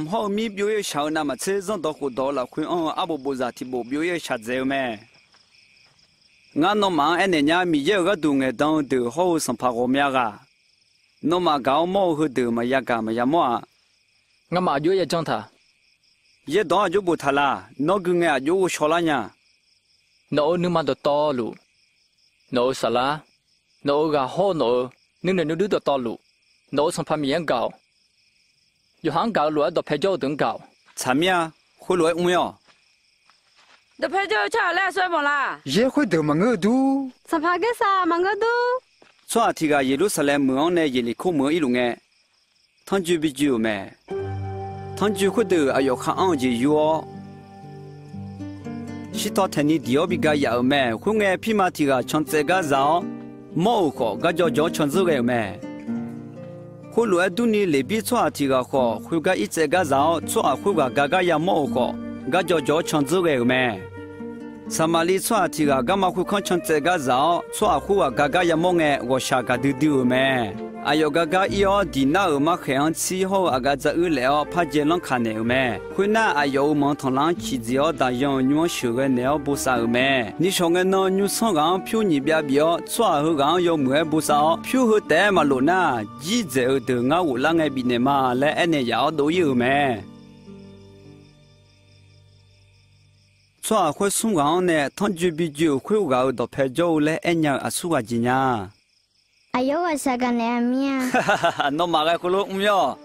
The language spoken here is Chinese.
好咪表演小那么车上到好多了，会阿不不咋提不表演下子咩？我侬忙一年呀，咪有个度眼当都好生怕我咩个？侬嘛搞冇去度嘛呀个嘛呀么？我嘛就也讲他，也当就不他啦，那个眼就少了呢。侬你嘛都到路，侬啥啦？侬个好侬，你都到路，侬生怕面搞。有行搞路到拍照等搞，啥咩啊？会来没有？都拍照差来说么啦？也会得么个都？啥怕个啥么个都？昨天个耶路撒冷门呢，耶利科门一路哎，汤酒比酒咩？汤酒会得哎呦看安就有哦。是到天你第二比个有咩？会爱皮马提个像这个绕，冇个个叫像这个咩？会来度你那边做提个好，会个一这个绕做会个也冇个，个叫像这个咩？萨马里做提个干嘛会看像这个绕做会个也冇个，我下个丢咩？哎呦个以后地那嘛海洋气候个这了，怕见人看呢咩？会那哎呦忙同人起只要大样女手个了不少咩？你说个那女生讲票你表做后讲有没不少，票后带嘛路那，一直都我有啷个比呢嘛，来一年要都有咩？做会送讲呢，汤酒比酒会搞到拍照来一年啊，数个几年。哎呦，我啥个那面？哈哈哈，那马个葫芦没有？